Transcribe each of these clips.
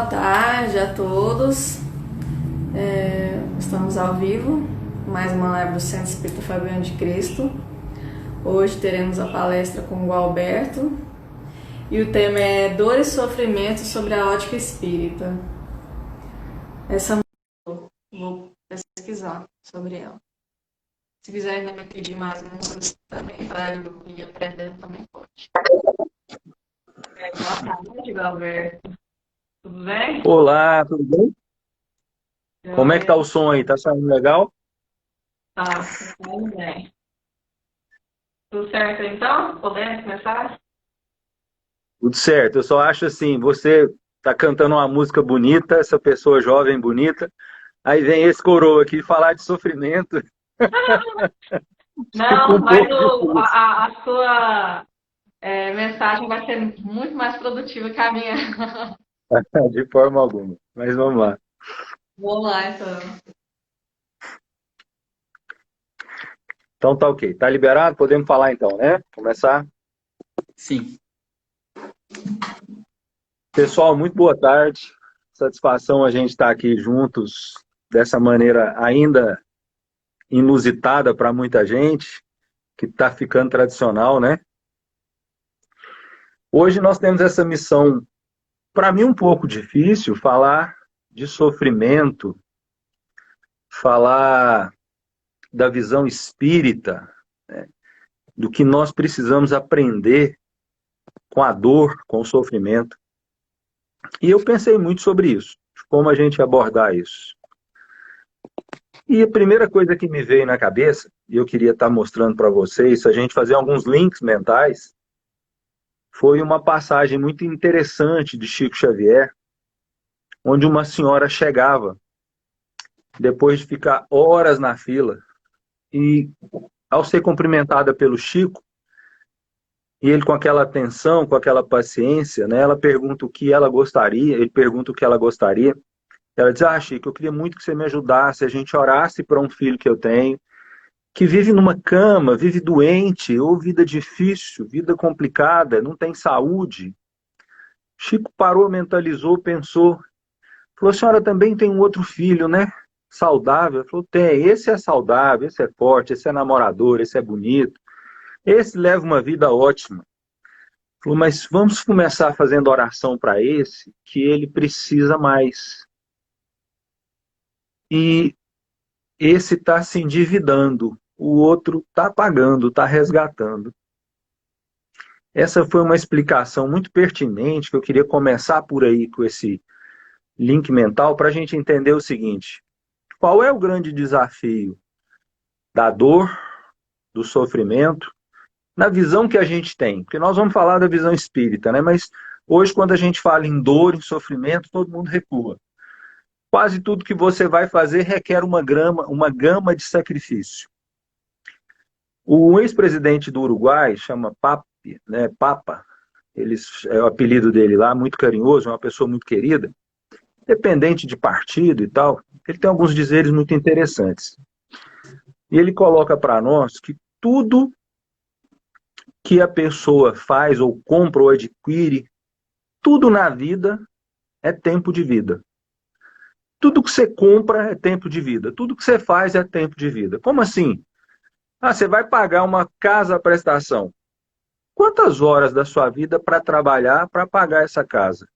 Boa tarde a todos. Estamos ao vivo, mais uma live do Centro Espírita Fabiano de Cristo. Hoje teremos a palestra com o Alberto e o tema é Dor e Sofrimento sobre a Ótica Espírita. Essa vou pesquisar sobre ela. Se quiser ainda me pedir mais músicas também para eu ir aprendendo, também pode. Boa tarde, Alberto. Tudo bem? Olá, tudo bem? Como é que tá o som aí? Tá saindo legal? Tá, tudo bem. Tudo certo então? Podemos começar? Tudo certo. Eu só acho assim, você tá cantando uma música bonita, essa pessoa jovem bonita, aí vem esse coroa aqui falar de sofrimento, fica Não, um mas pouco difícil. a sua mensagem vai ser muito mais produtiva que a minha. De forma alguma. Mas vamos lá. Vamos lá, então. Então tá ok. Tá liberado? Podemos falar então, né? Começar? Sim. Pessoal, muito boa tarde. Satisfação a gente estar aqui juntos dessa maneira ainda inusitada para muita gente, que está ficando tradicional, né? Hoje nós temos essa missão, para mim um pouco difícil, falar de sofrimento, falar da visão espírita, né, do que nós precisamos aprender com a dor, com o sofrimento. E eu pensei muito sobre isso, de como a gente abordar isso. E a primeira coisa que me veio na cabeça, e eu queria estar mostrando para vocês, se a gente fazer alguns links mentais, foi uma passagem muito interessante de Chico Xavier, onde uma senhora chegava, depois de ficar horas na fila, e ao ser cumprimentada pelo Chico, e ele com aquela atenção, com aquela paciência, né, ela pergunta o que ela gostaria, ele pergunta o que ela gostaria, ela diz, Chico, eu queria muito que você me ajudasse, a gente orasse para um filho que eu tenho, que vive numa cama, vive doente, ou vida difícil, vida complicada, não tem saúde. Chico parou, mentalizou, pensou, falou, a senhora também tem um outro filho, né? Saudável? Falou, tem. Esse é saudável, esse é forte, esse é namorador, esse é bonito. Esse leva uma vida ótima. Falou, mas vamos começar fazendo oração para esse, que ele precisa mais. E esse está se endividando, o outro está pagando, está resgatando. Essa foi uma explicação muito pertinente, que eu queria começar por aí com esse link mental, para a gente entender o seguinte. Qual é o grande desafio da dor, do sofrimento, na visão que a gente tem? Porque nós vamos falar da visão espírita, né? Mas hoje, quando a gente fala em dor, em sofrimento, todo mundo recua. Quase tudo que você vai fazer requer uma gama de sacrifício. O ex-presidente do Uruguai, chama Papi, né? Papa, é o apelido dele lá, muito carinhoso, é uma pessoa muito querida, dependente de partido e tal, ele tem alguns dizeres muito interessantes. E ele coloca para nós que tudo que a pessoa faz ou compra ou adquire, tudo na vida é tempo de vida. Tudo que você compra é tempo de vida. Tudo que você faz é tempo de vida. Como assim? Você vai pagar uma casa à prestação. Quantas horas da sua vida para trabalhar para pagar essa casa?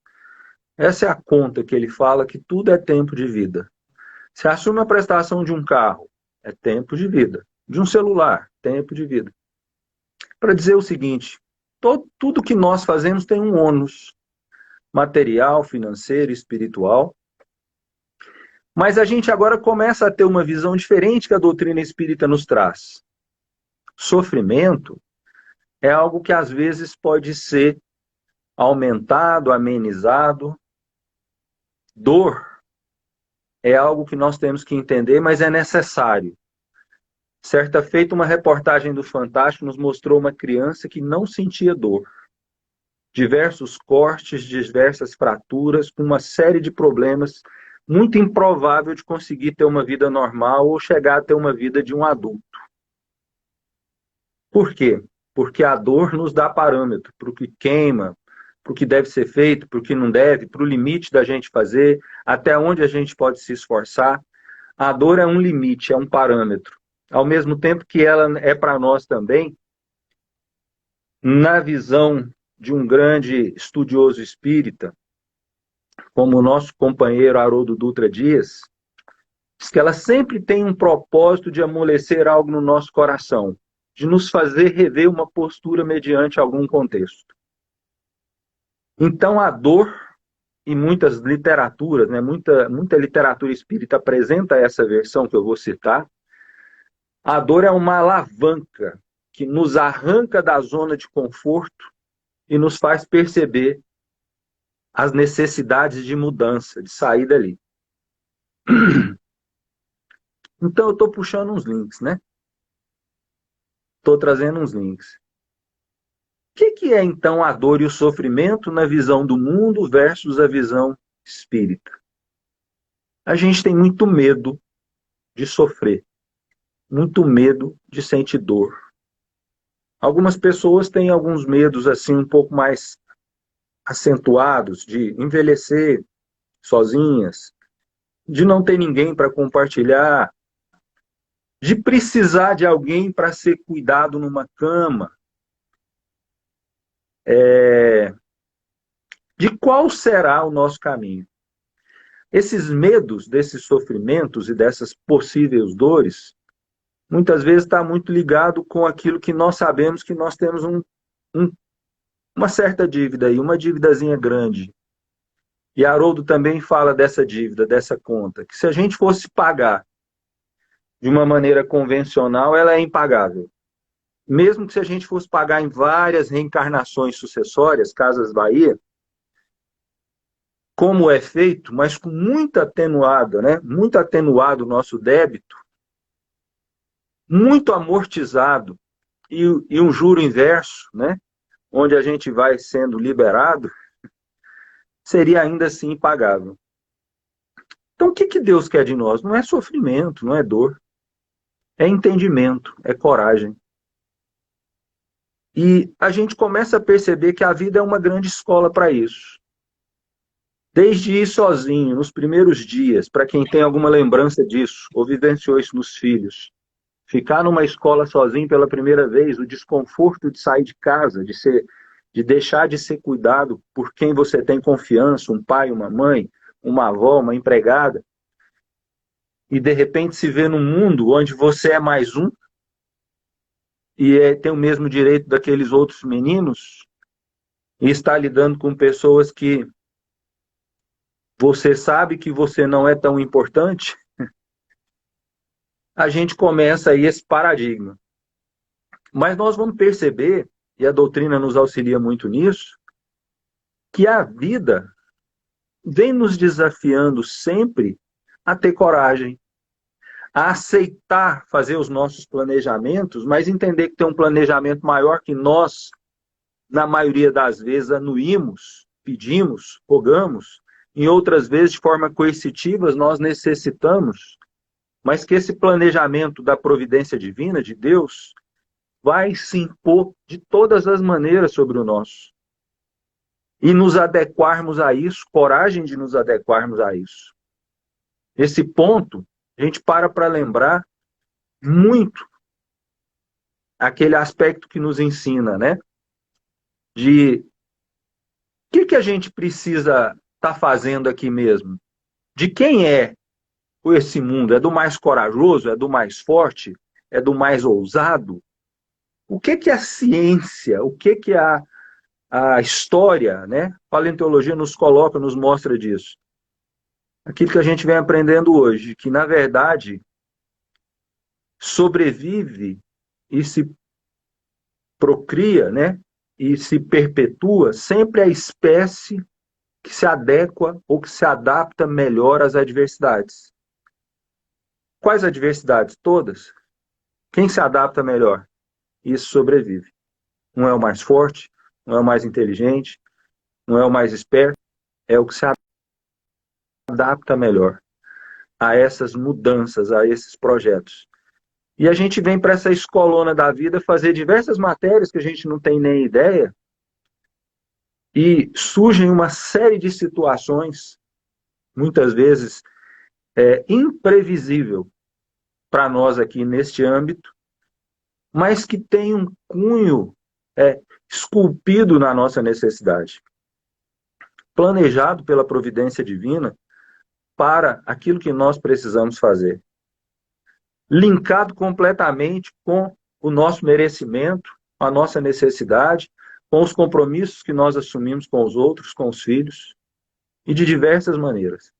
Essa é a conta que ele fala que tudo é tempo de vida. Você assume a prestação de um carro, é tempo de vida. De um celular, tempo de vida. Para dizer o seguinte, tudo que nós fazemos tem um ônus material, financeiro, espiritual. Mas a gente agora começa a ter uma visão diferente que a doutrina espírita nos traz. Sofrimento é algo que às vezes pode ser aumentado, amenizado. Dor é algo que nós temos que entender, mas é necessário. Certa feita, uma reportagem do Fantástico nos mostrou uma criança que não sentia dor. Diversos cortes, diversas fraturas, com uma série de problemas, muito improvável de conseguir ter uma vida normal ou chegar a ter uma vida de um adulto. Por quê? Porque a dor nos dá parâmetro para o que queima, para o que deve ser feito, para o que não deve, para o limite da gente fazer, até onde a gente pode se esforçar. A dor é um limite, é um parâmetro. Ao mesmo tempo que ela é para nós também, na visão de um grande estudioso espírita, como o nosso companheiro Haroldo Dutra Dias, diz que ela sempre tem um propósito de amolecer algo no nosso coração, de nos fazer rever uma postura mediante algum contexto. Então a dor, e muitas literaturas, né, muita literatura espírita apresenta essa versão que eu vou citar, a dor é uma alavanca que nos arranca da zona de conforto e nos faz perceber as necessidades de mudança, de sair dali. Então eu estou puxando uns links, né? Estou trazendo uns links. O que é então a dor e o sofrimento na visão do mundo versus a visão espírita? A gente tem muito medo de sofrer, muito medo de sentir dor. Algumas pessoas têm alguns medos assim um pouco mais acentuados, de envelhecer sozinhas, de não ter ninguém para compartilhar, de precisar de alguém para ser cuidado numa cama. De qual será o nosso caminho? Esses medos, desses sofrimentos e dessas possíveis dores, muitas vezes está muito ligado com aquilo que nós sabemos que nós temos uma certa dívida aí, uma dívidazinha grande. E Haroldo também fala dessa dívida, dessa conta, que se a gente fosse pagar de uma maneira convencional, ela é impagável. Mesmo que se a gente fosse pagar em várias reencarnações sucessórias, Casas Bahia, como é feito, mas com muito atenuado, né? Muito atenuado o nosso débito, muito amortizado, e um juro inverso, né? Onde a gente vai sendo liberado, seria ainda assim impagável. Então, o que Deus quer de nós? Não é sofrimento, não é dor. É entendimento, é coragem. E a gente começa a perceber que a vida é uma grande escola para isso. Desde ir sozinho, nos primeiros dias, para quem tem alguma lembrança disso, ou vivenciou isso nos filhos, ficar numa escola sozinho pela primeira vez, o desconforto de sair de casa, de deixar de ser cuidado por quem você tem confiança, um pai, uma mãe, uma avó, uma empregada, e de repente se vê num mundo onde você é mais um, e tem o mesmo direito daqueles outros meninos, e está lidando com pessoas que você sabe que você não é tão importante, a gente começa aí esse paradigma. Mas nós vamos perceber, e a doutrina nos auxilia muito nisso, que a vida vem nos desafiando sempre a ter coragem, a aceitar fazer os nossos planejamentos, mas entender que tem um planejamento maior que nós, na maioria das vezes, anuímos, pedimos, rogamos, em outras vezes, de forma coercitiva, nós necessitamos, mas que esse planejamento da providência divina, de Deus, vai se impor de todas as maneiras sobre o nosso. E nos adequarmos a isso, coragem de nos adequarmos a isso. Esse ponto, a gente para lembrar muito aquele aspecto que nos ensina, né? De o que a gente precisa estar fazendo aqui mesmo? De quem é esse mundo? É do mais corajoso? É do mais forte? É do mais ousado? O que a ciência, o que a história, né? A paleontologia nos coloca, nos mostra disso. Aquilo que a gente vem aprendendo hoje, que na verdade sobrevive e se procria, né? E se perpetua sempre a espécie que se adequa ou que se adapta melhor às adversidades. Quais adversidades? Todas. Quem se adapta melhor? Isso sobrevive. Não é o mais forte, não é o mais inteligente, não é o mais esperto, é o que se adapta melhor a essas mudanças, a esses projetos. E a gente vem para essa escolona da vida fazer diversas matérias que a gente não tem nem ideia, E surgem uma série de situações, muitas vezes imprevisível para nós aqui neste âmbito, mas que tem um cunho esculpido na nossa necessidade, planejado pela providência divina para aquilo que nós precisamos fazer, linkado completamente com o nosso merecimento, a nossa necessidade, com os compromissos que nós assumimos com os outros, com os filhos, e de diversas maneiras.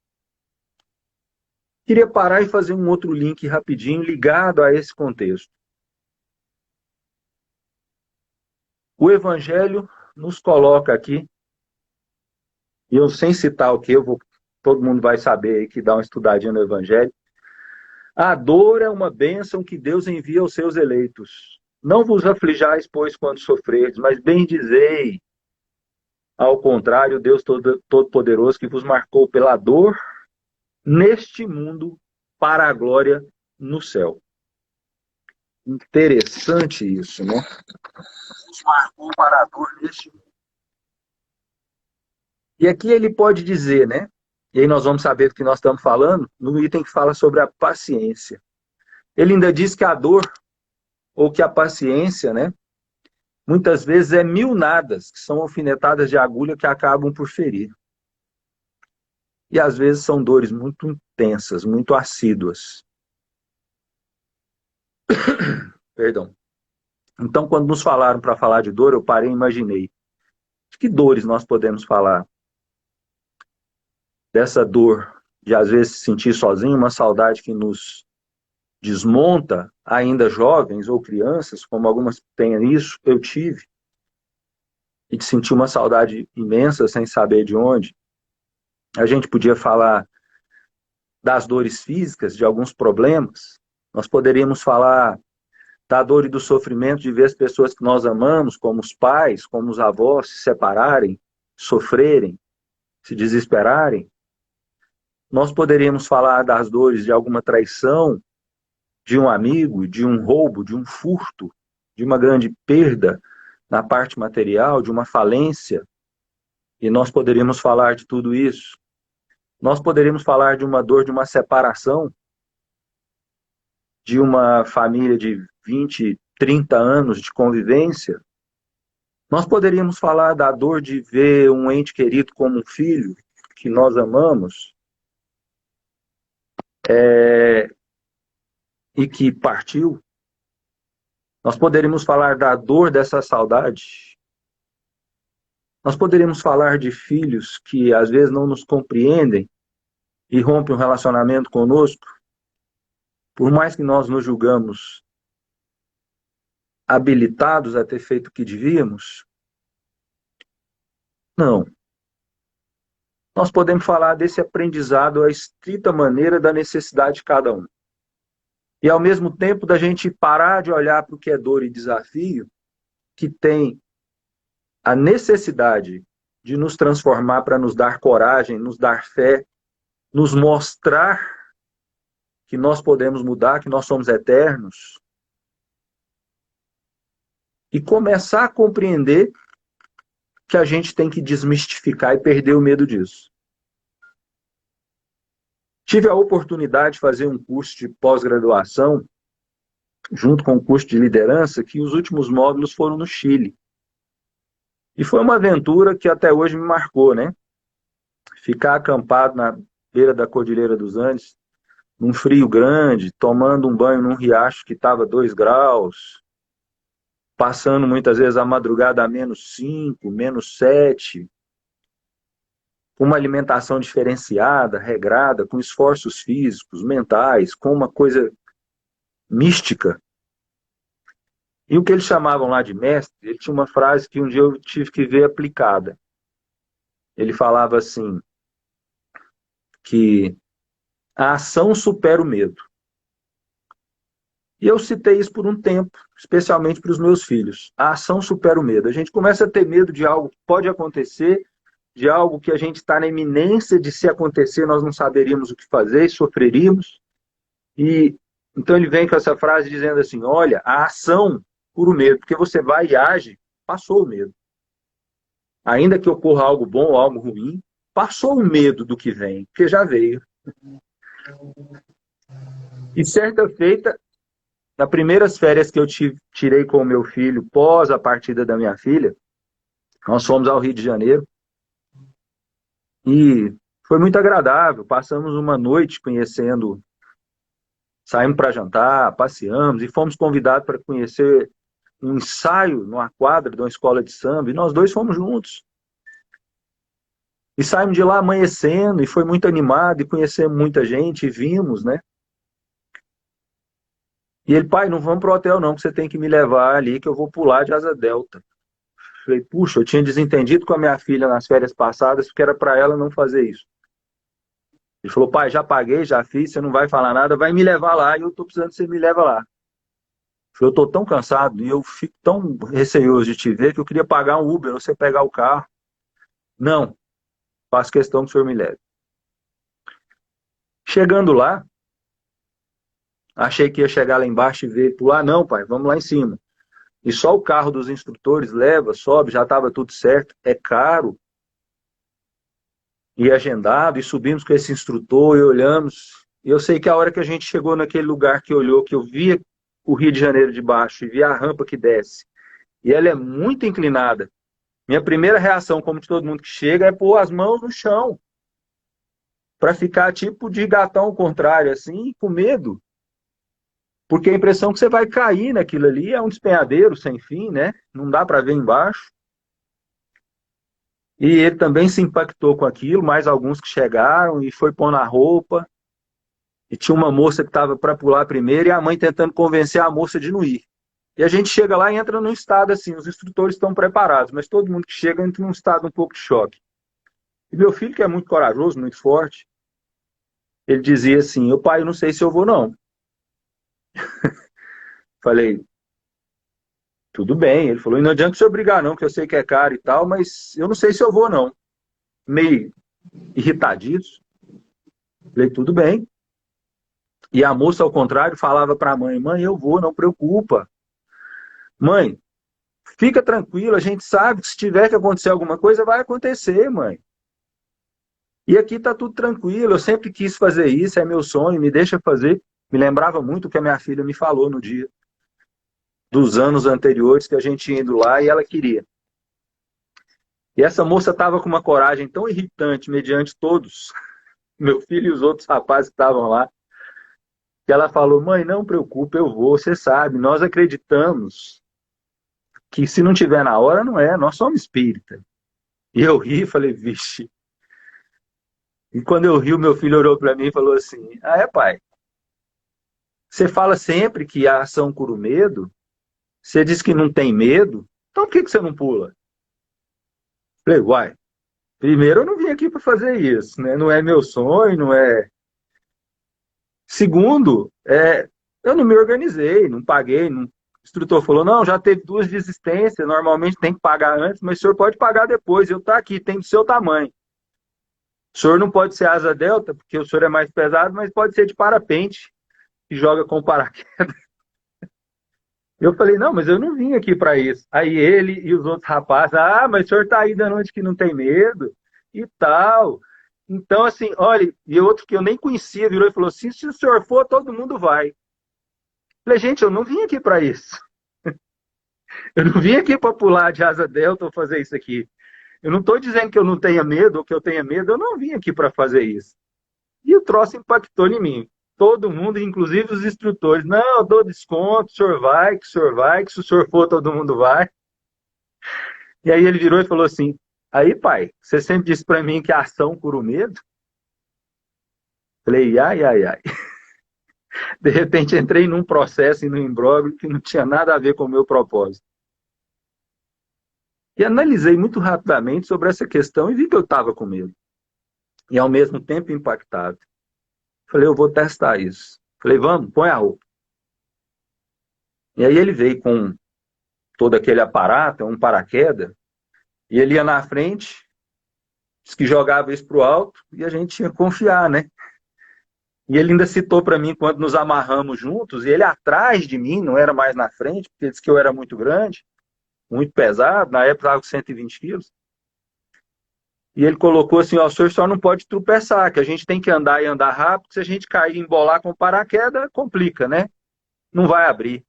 Queria parar e fazer um outro link rapidinho ligado a esse contexto. O Evangelho nos coloca aqui, e eu sem citar o que, todo mundo vai saber aí que dá uma estudadinha no Evangelho. A dor é uma bênção que Deus envia aos seus eleitos. Não vos aflijais, pois, quando sofreres, mas bendizei, ao contrário, Deus Todo-Poderoso, que vos marcou pela dor neste mundo para a glória no céu. Interessante isso, né? Nos marcou para a dor neste mundo. E aqui ele pode dizer, né? E aí nós vamos saber do que nós estamos falando, no item que fala sobre a paciência. Ele ainda diz que a dor, ou que a paciência, né? Muitas vezes é mil nadas, que são alfinetadas de agulha que acabam por ferir. E às vezes são dores muito intensas, muito assíduas. Perdão. Então, quando nos falaram para falar de dor, eu parei e imaginei. De que dores nós podemos falar? Dessa dor de, às vezes, se sentir sozinho, uma saudade que nos desmonta, ainda jovens ou crianças, como algumas têm isso, eu tive. E de sentir uma saudade imensa sem saber de onde. A gente podia falar das dores físicas, de alguns problemas. Nós poderíamos falar da dor e do sofrimento de ver as pessoas que nós amamos, como os pais, como os avós, se separarem, sofrerem, se desesperarem. Nós poderíamos falar das dores de alguma traição, de um amigo, de um roubo, de um furto, de uma grande perda na parte material, de uma falência. E nós poderíamos falar de tudo isso. Nós poderíamos falar de uma dor de uma separação, de uma família de 20, 30 anos de convivência. Nós poderíamos falar da dor de ver um ente querido como um filho, que nós amamos, e que partiu. Nós poderíamos falar da dor dessa saudade. Nós poderíamos falar de filhos que às vezes não nos compreendem e rompem um relacionamento conosco. Por mais que nós nos julgamos habilitados a ter feito o que devíamos, não. Nós podemos falar desse aprendizado à estrita maneira da necessidade de cada um. E ao mesmo tempo da gente parar de olhar para o que é dor e desafio, que tem a necessidade de nos transformar para nos dar coragem, nos dar fé, nos mostrar que nós podemos mudar, que nós somos eternos, e começar a compreender que a gente tem que desmistificar e perder o medo disso. Tive a oportunidade de fazer um curso de pós-graduação, junto com o curso de liderança, que os últimos módulos foram no Chile. E foi uma aventura que até hoje me marcou, né? Ficar acampado na beira da Cordilheira dos Andes, num frio grande, tomando um banho num riacho que estava 2 graus, passando muitas vezes a madrugada a -5, -7, com uma alimentação diferenciada, regrada, com esforços físicos, mentais, com uma coisa mística. E o que eles chamavam lá de mestre, ele tinha uma frase que um dia eu tive que ver aplicada. Ele falava assim, que a ação supera o medo. E eu citei isso por um tempo, especialmente para os meus filhos. A ação supera o medo. A gente começa a ter medo de algo que pode acontecer, de algo que a gente está na iminência de se acontecer, nós não saberíamos o que fazer, sofreríamos. E então ele vem com essa frase dizendo assim, olha, a ação cura o medo, porque você vai e age, passou o medo. ainda que ocorra algo bom ou algo ruim, passou o medo do que vem, porque já veio. E certa feita, nas primeiras férias que eu tirei com o meu filho, pós a partida da minha filha, nós fomos ao Rio de Janeiro e foi muito agradável. Passamos uma noite conhecendo, saímos para jantar, passeamos e fomos convidados para conhecer um ensaio numa quadra de uma escola de samba e nós dois fomos juntos. E saímos de lá amanhecendo e foi muito animado e conhecemos muita gente e vimos, né? E ele, pai, não vamos pro hotel não, que você tem que me levar ali que eu vou pular de asa delta. Falei, puxa, eu tinha desentendido com a minha filha nas férias passadas porque era para ela não fazer isso. Ele falou, pai, já paguei, já fiz, você não vai falar nada, vai me levar lá e eu tô precisando que você me leva lá. Eu falei, eu tô tão cansado e eu fico tão receoso de te ver que eu queria pagar um Uber, você pegar o carro. Não, faço questão que o senhor me leve. Chegando lá, achei que ia chegar lá embaixo e ver, pular, não, pai, vamos lá em cima. E só o carro dos instrutores leva, sobe, já estava tudo certo, é caro. E agendado, e subimos com esse instrutor e olhamos. E eu sei que a hora que a gente chegou naquele lugar que olhou, que eu via o Rio de Janeiro de baixo e via a rampa que desce, e ela é muito inclinada. Minha primeira reação, como de todo mundo que chega, é pôr as mãos no chão, para ficar tipo de gatão ao contrário, assim, com medo. Porque a impressão que você vai cair naquilo ali é um despenhadeiro sem fim, né? Não dá para ver embaixo. E ele também se impactou com aquilo, mais alguns que chegaram e foi pôr na roupa. E tinha uma moça que estava para pular primeiro e a mãe tentando convencer a moça de não ir. E a gente chega lá e entra num estado assim, os instrutores estão preparados, mas todo mundo que chega entra num estado um pouco de choque. E meu filho, que é muito corajoso, muito forte, ele dizia assim, o pai, eu não sei se eu vou não. Falei, tudo bem. Ele falou, e não adianta se eu brigar não, que eu sei que é caro e tal, mas eu não sei se eu vou não. Meio irritadiço. Falei, tudo bem. E a moça, ao contrário, falava para a mãe, mãe, eu vou, não preocupa. Mãe, fica tranquilo, a gente sabe que se tiver que acontecer alguma coisa, vai acontecer, mãe. E aqui tá tudo tranquilo, eu sempre quis fazer isso, é meu sonho, me deixa fazer. Me lembrava muito o que a minha filha me falou no dia dos anos anteriores que a gente ia indo lá e ela queria. E essa moça estava com uma coragem tão irritante, mediante todos, meu filho e os outros rapazes que estavam lá, que ela falou, mãe, não preocupe, eu vou, você sabe, nós acreditamos que se não tiver na hora, não é, nós somos espírita. E eu ri e falei, vixe. E quando eu ri, o meu filho olhou para mim e falou assim, ah, é pai, você fala sempre que a ação cura o medo, você diz que não tem medo, então por que você não pula? Falei, uai, primeiro eu não vim aqui para fazer isso, né? Não é meu sonho, não é. Segundo, eu não me organizei, não paguei. Não... O instrutor falou, não, já teve 2 desistências, normalmente tem que pagar antes, mas o senhor pode pagar depois, eu estou aqui, tem do seu tamanho. O senhor não pode ser asa delta, porque o senhor é mais pesado, mas pode ser de parapente, que joga com paraquedas. Eu falei, não, mas eu não vim aqui para isso. Aí ele e os outros rapazes, ah, mas o senhor está aí da noite que não tem medo e tal. Então, assim, olha, e outro que eu nem conhecia virou e falou assim, se o senhor for, todo mundo vai. Eu falei, gente, eu não vim aqui para isso. Eu não vim aqui para pular de asa delta ou fazer isso aqui. Eu não estou dizendo que eu não tenha medo ou que eu tenha medo, eu não vim aqui para fazer isso. E o troço impactou em mim. Todo mundo, inclusive os instrutores, não, eu dou desconto, o senhor vai, que o senhor vai, que se o senhor for, todo mundo vai. E aí ele virou e falou assim, aí pai, você sempre disse para mim que a ação cura o medo? Falei, ai, ai, ai. De repente entrei num processo e num imbróglio que não tinha nada a ver com o meu propósito. E analisei muito rapidamente sobre essa questão e vi que eu estava com medo. E ao mesmo tempo impactado. Falei, eu vou testar isso. Falei, vamos, põe a roupa. E aí ele veio com todo aquele aparato, um paraquedas, e ele ia na frente, disse que jogava isso para o alto, e a gente tinha que confiar, né? E ele ainda citou para mim, quando nos amarramos juntos, e ele atrás de mim, não era mais na frente, porque ele disse que eu era muito grande, muito pesado, na época estava com 120 quilos. E ele colocou assim, ó, o senhor só não pode tropeçar, que a gente tem que andar e andar rápido, se a gente cair e embolar com paraquedas, complica, né? Não vai abrir.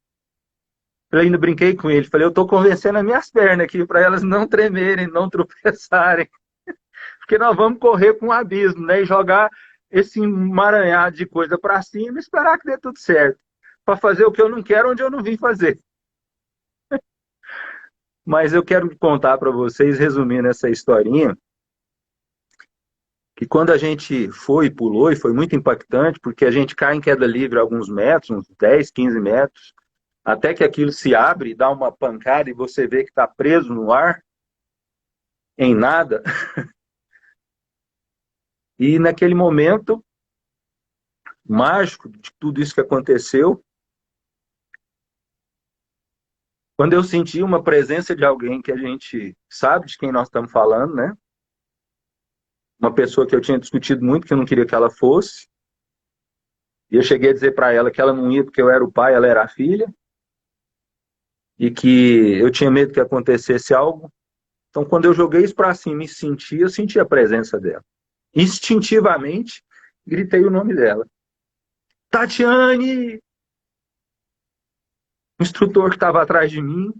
Eu ainda brinquei com ele, falei, eu tô convencendo as minhas pernas aqui para elas não tremerem, não tropeçarem, porque nós vamos correr com um abismo, né? E jogar esse emaranhado de coisa para cima e esperar que dê tudo certo. Para fazer o que eu não quero, onde eu não vim fazer. Mas eu quero contar para vocês, resumindo essa historinha, que quando a gente foi e pulou, e foi muito impactante, porque a gente cai em queda livre alguns metros, uns 10, 15 metros, até que aquilo se abre, dá uma pancada e você vê que está preso no ar, em nada. E naquele momento mágico de tudo isso que aconteceu, quando eu senti uma presença de alguém que a gente sabe de quem nós estamos falando, né? Uma pessoa que eu tinha discutido muito, que eu não queria que ela fosse, e eu cheguei a dizer para ela que ela não ia porque eu era o pai, ela era a filha, e que eu tinha medo que acontecesse algo. Então, quando eu joguei isso para cima e senti, eu senti a presença dela. Instintivamente, gritei o nome dela. Tatiane! O instrutor que estava atrás de mim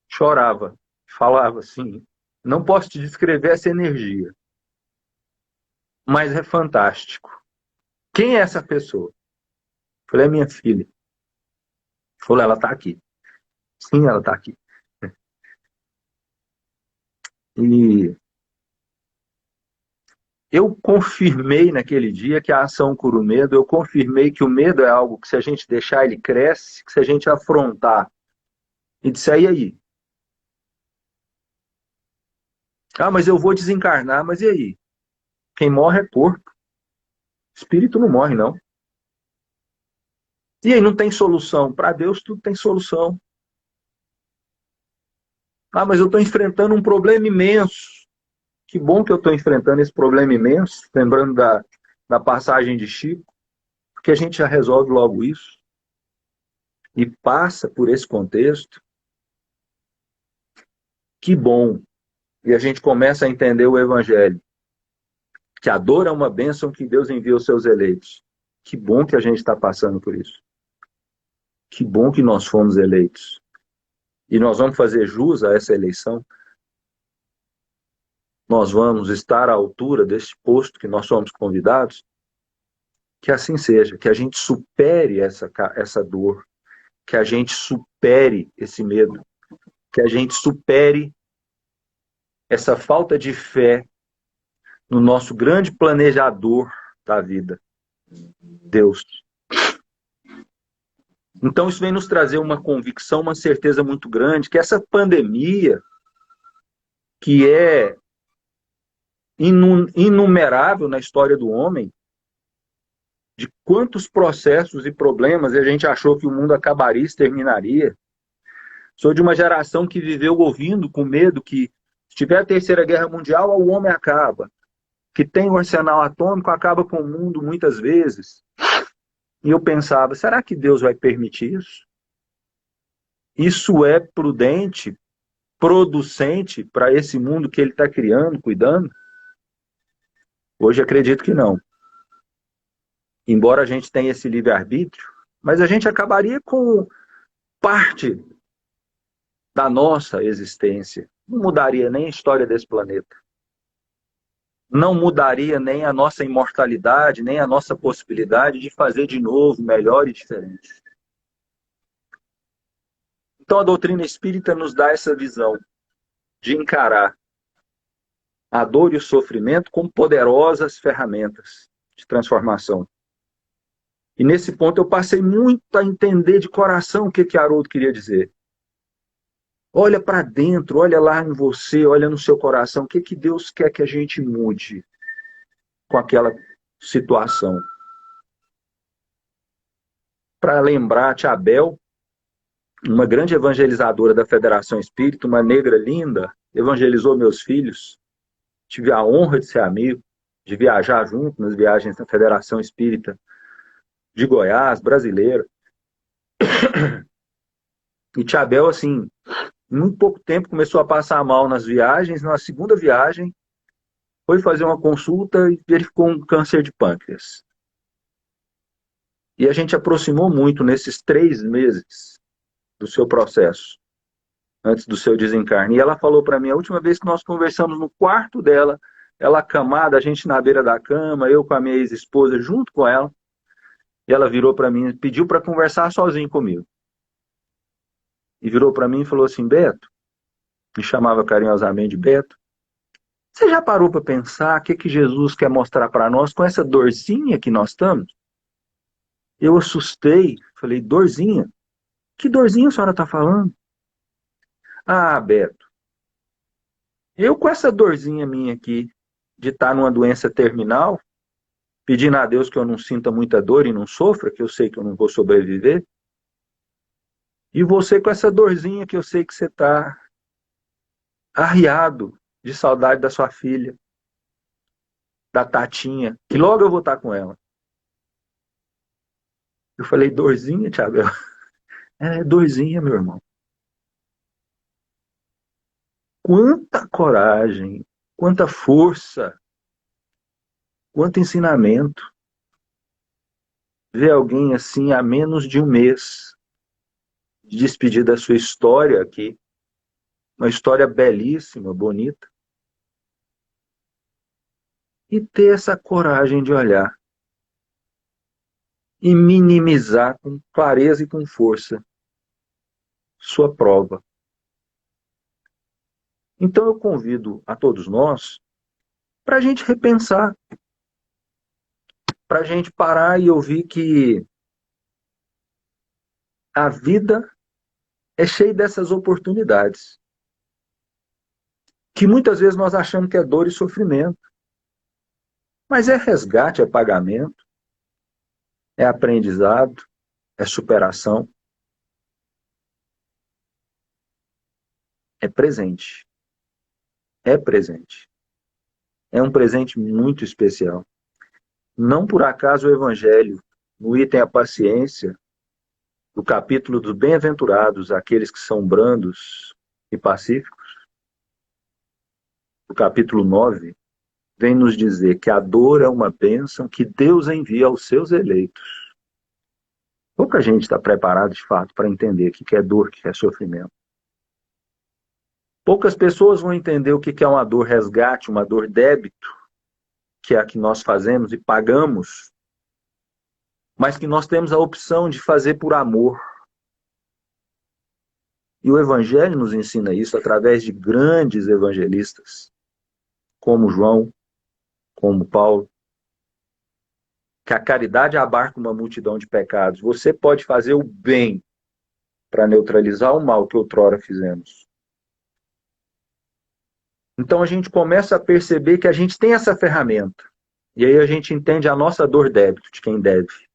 chorava, falava assim, não posso te descrever essa energia, mas é fantástico. Quem é essa pessoa? Eu falei, é minha filha. Ele falou, ela está aqui. Sim, ela está aqui. E eu confirmei naquele dia que a ação cura o medo, eu confirmei que o medo é algo que se a gente deixar ele cresce, que se a gente afrontar e disser, e aí? Ah, mas eu vou desencarnar, mas e aí? Quem morre é corpo. Espírito não morre, não. E aí, não tem solução. Para Deus, tudo tem solução. Ah, mas eu estou enfrentando um problema imenso. Que bom que eu estou enfrentando esse problema imenso, lembrando da passagem de Chico, porque a gente já resolve logo isso e passa por esse contexto. Que bom. E a gente começa a entender o Evangelho, que a dor é uma bênção que Deus envia aos seus eleitos. Que bom que a gente está passando por isso. Que bom que nós fomos eleitos. E nós vamos fazer jus a essa eleição. Nós vamos estar à altura desse posto que nós somos convidados. Que assim seja, que a gente supere essa dor, que a gente supere esse medo, que a gente supere essa falta de fé no nosso grande planejador da vida, Deus. Então isso vem nos trazer uma convicção, uma certeza muito grande, que essa pandemia, que é inumerável na história do homem, de quantos processos e problemas a gente achou que o mundo acabaria e terminaria. Sou de uma geração que viveu ouvindo com medo que se tiver a Terceira Guerra Mundial, o homem acaba. Que tem o arsenal atômico, acaba com o mundo muitas vezes. E eu pensava, será que Deus vai permitir isso? Isso é prudente, producente para esse mundo que ele está criando, cuidando? Hoje acredito que não. Embora a gente tenha esse livre-arbítrio, mas a gente acabaria com parte da nossa existência. Não mudaria nem a história desse planeta. Não mudaria nem a nossa imortalidade, nem a nossa possibilidade de fazer de novo, melhor e diferente. Então a doutrina espírita nos dá essa visão de encarar a dor e o sofrimento como poderosas ferramentas de transformação. E nesse ponto eu passei muito a entender de coração o que Haroldo queria dizer. Olha para dentro, olha lá em você, olha no seu coração, o que Deus quer que a gente mude com aquela situação. Para lembrar, Tia Bel, uma grande evangelizadora da Federação Espírita, uma negra linda, evangelizou meus filhos. Tive a honra de ser amigo, de viajar junto nas viagens da Federação Espírita de Goiás, brasileira. E Tia Bel, assim, em muito pouco tempo começou a passar mal nas viagens. Na segunda viagem, foi fazer uma consulta e verificou um câncer de pâncreas. E a gente aproximou muito nesses 3 meses do seu processo, antes do seu desencarne. E ela falou para mim, a última vez que nós conversamos no quarto dela, ela acamada, a gente na beira da cama, eu com a minha ex-esposa junto com ela, e ela virou para mim, pediu para conversar sozinho comigo. E virou para mim e falou assim, Beto, me chamava carinhosamente de Beto, você já parou para pensar o que Jesus quer mostrar para nós com essa dorzinha que nós estamos? Eu assustei, falei, dorzinha? Que dorzinha a senhora está falando? Ah, Beto, eu com essa dorzinha minha aqui, de estar numa doença terminal, pedindo a Deus que eu não sinta muita dor e não sofra, que eu sei que eu não vou sobreviver, e você com essa dorzinha que eu sei que você está arriado de saudade da sua filha, da Tatinha, que logo eu vou estar com ela. Eu falei, dorzinha, Thiago? É, dorzinha, meu irmão. Quanta coragem, quanta força, quanto ensinamento. Ver alguém assim há menos de um mês de despedir da sua história aqui. Uma história belíssima, bonita. E ter essa coragem de olhar e minimizar com clareza e com força sua prova. Então eu convido a todos nós para a gente repensar, para a gente parar e ouvir que a vida é cheia dessas oportunidades, que muitas vezes nós achamos que é dor e sofrimento, mas é resgate, é pagamento, é aprendizado, é superação, é presente. É presente. É um presente muito especial. Não por acaso o Evangelho, no item a paciência, do capítulo dos bem-aventurados, aqueles que são brandos e pacíficos, o capítulo 9, vem nos dizer que a dor é uma bênção que Deus envia aos seus eleitos. Pouca gente está preparada, de fato, para entender o que é dor, o que é sofrimento. Poucas pessoas vão entender o que é uma dor resgate, uma dor débito, que é a que nós fazemos e pagamos, mas que nós temos a opção de fazer por amor. E o Evangelho nos ensina isso através de grandes evangelistas, como João, como Paulo, que a caridade abarca uma multidão de pecados. Você pode fazer o bem para neutralizar o mal que outrora fizemos. Então a gente começa a perceber que a gente tem essa ferramenta. E aí a gente entende a nossa dor débito, de quem deve.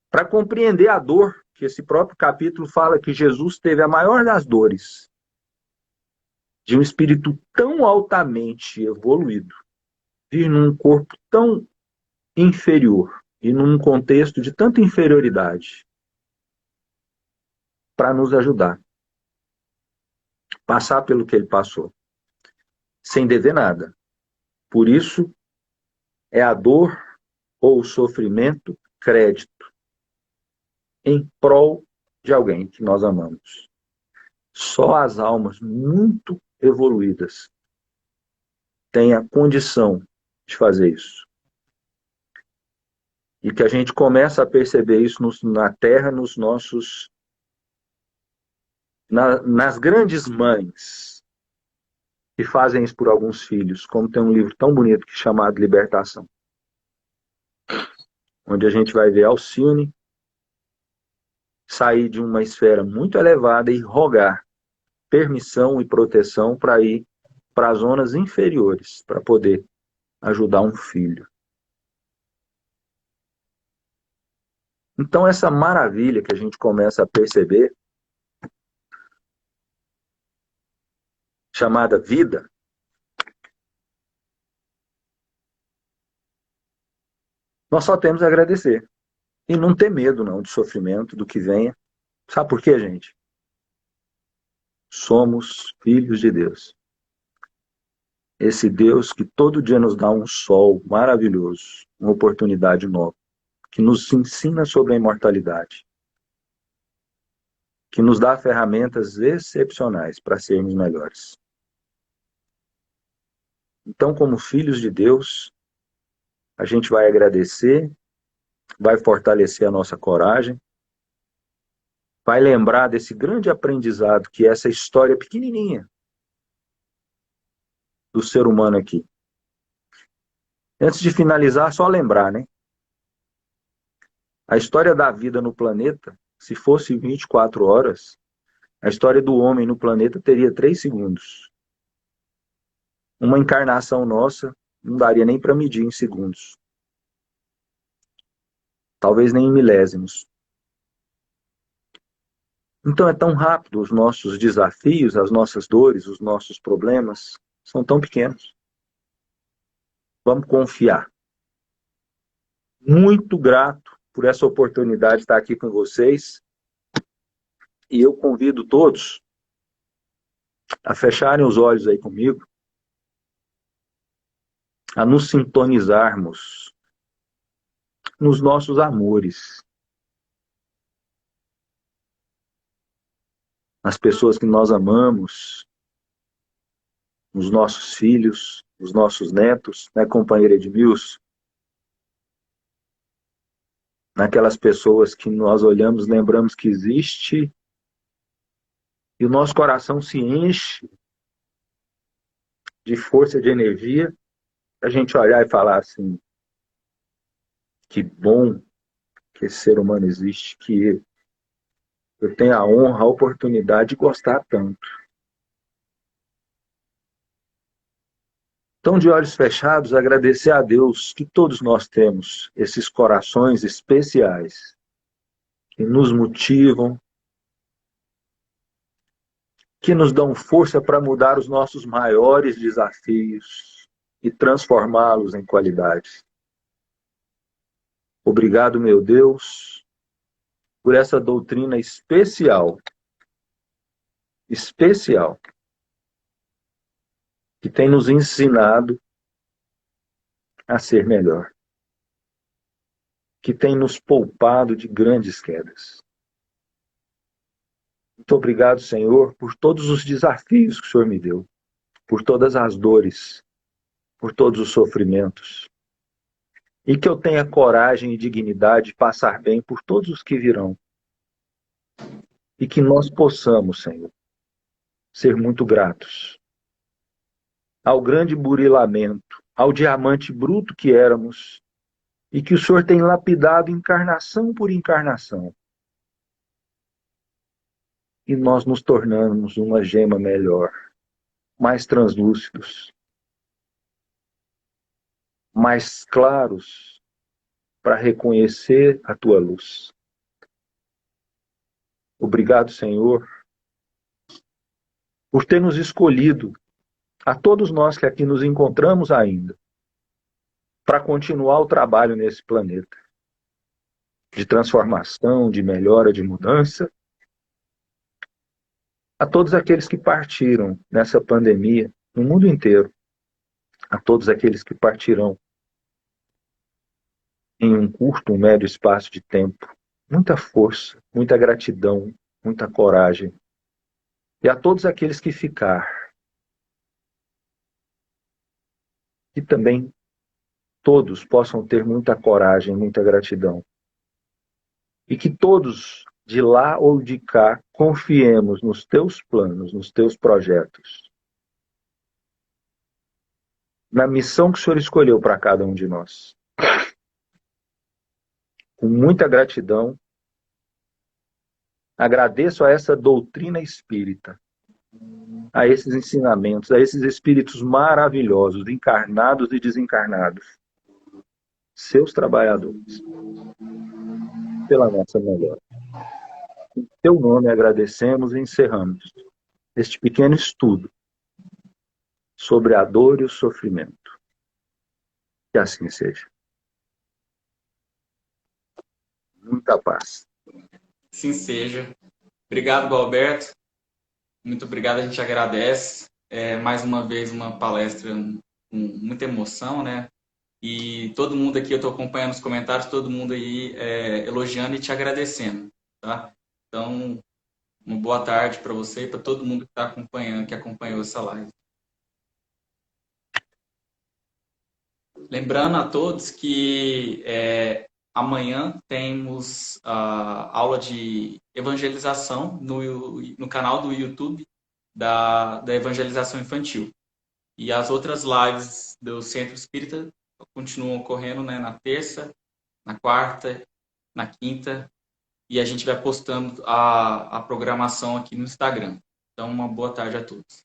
Para compreender a dor, que esse próprio capítulo fala que Jesus teve a maior das dores, de um espírito tão altamente evoluído, vir num corpo tão inferior e num contexto de tanta inferioridade, para nos ajudar. Passar pelo que ele passou, sem dever nada. Por isso, é a dor ou o sofrimento crédito em prol de alguém que nós amamos. Só as almas muito evoluídas têm a condição de fazer isso. E que a gente começa a perceber isso na Terra, nos nossos, nas grandes mães que fazem isso por alguns filhos, como tem um livro tão bonito chamado Libertação, onde a gente vai ver Alcione sair de uma esfera muito elevada e rogar permissão e proteção para ir para zonas inferiores, para poder ajudar um filho. Então essa maravilha que a gente começa a perceber, chamada vida, nós só temos a agradecer. E não ter medo não de sofrimento, do que venha. Sabe por quê, gente? Somos filhos de Deus. Esse Deus que todo dia nos dá um sol maravilhoso, uma oportunidade nova, que nos ensina sobre a imortalidade, que nos dá ferramentas excepcionais para sermos melhores. Então, como filhos de Deus, a gente vai agradecer, vai fortalecer a nossa coragem, vai lembrar desse grande aprendizado que é essa história pequenininha do ser humano aqui. Antes de finalizar, só lembrar, né? A história da vida no planeta, se fosse 24 horas, a história do homem no planeta teria 3 segundos. Uma encarnação nossa não daria nem para medir em segundos. Talvez nem em milésimos. Então é tão rápido, os nossos desafios, as nossas dores, os nossos problemas são tão pequenos. Vamos confiar. Muito grato por essa oportunidade de estar aqui com vocês. E eu convido todos a fecharem os olhos aí comigo, a nos sintonizarmos nos nossos amores, nas pessoas que nós amamos, nos nossos filhos, nos nossos netos, né, companheira Edmilson? Naquelas pessoas que nós olhamos, lembramos que existe, e o nosso coração se enche de força, de energia, a gente olhar e falar assim, que bom que esse ser humano existe, que eu tenho a honra, a oportunidade de gostar tanto. Então, de olhos fechados, agradecer a Deus que todos nós temos esses corações especiais que nos motivam, que nos dão força para mudar os nossos maiores desafios e transformá-los em qualidades. Obrigado, meu Deus, por essa doutrina especial, que tem nos ensinado a ser melhor, que tem nos poupado de grandes quedas. Muito obrigado, Senhor, por todos os desafios que o Senhor me deu, por todas as dores, por todos os sofrimentos, e que eu tenha coragem e dignidade de passar bem por todos os que virão, e que nós possamos, Senhor, ser muito gratos ao grande burilamento, ao diamante bruto que éramos, e que o Senhor tem lapidado encarnação por encarnação, e nós nos tornamos uma gema melhor, mais translúcidos, mais claros para reconhecer a tua luz. Obrigado, Senhor, por ter nos escolhido, a todos nós que aqui nos encontramos ainda, para continuar o trabalho nesse planeta, de transformação, de melhora, de mudança. A todos aqueles que partiram nessa pandemia, no mundo inteiro, a todos aqueles que partirão em um curto, um médio espaço de tempo, muita força, muita gratidão, muita coragem. E a todos aqueles que ficar, que também todos possam ter muita coragem, muita gratidão. E que todos, de lá ou de cá, confiemos nos teus planos, nos teus projetos, na missão que o Senhor escolheu para cada um de nós. Com muita gratidão, agradeço a essa doutrina espírita, a esses ensinamentos, a esses espíritos maravilhosos, encarnados e desencarnados, seus trabalhadores, pela nossa melhora. Em teu nome agradecemos e encerramos este pequeno estudo sobre a dor e o sofrimento. Que assim seja. Muita paz. Assim seja. Obrigado, Alberto. Muito obrigado, a gente agradece. mais uma vez uma palestra com muita emoção, né? E todo mundo aqui, eu estou acompanhando os comentários, todo mundo aí elogiando e te agradecendo, tá? Então, uma boa tarde para você e para todo mundo que está acompanhando, que acompanhou essa live. Lembrando a todos que amanhã temos a aula de evangelização no canal do YouTube da evangelização infantil. E as outras lives do Centro Espírita continuam ocorrendo, né, na terça, na quarta, na quinta, e a gente vai postando a programação aqui no Instagram. Então, uma boa tarde a todos.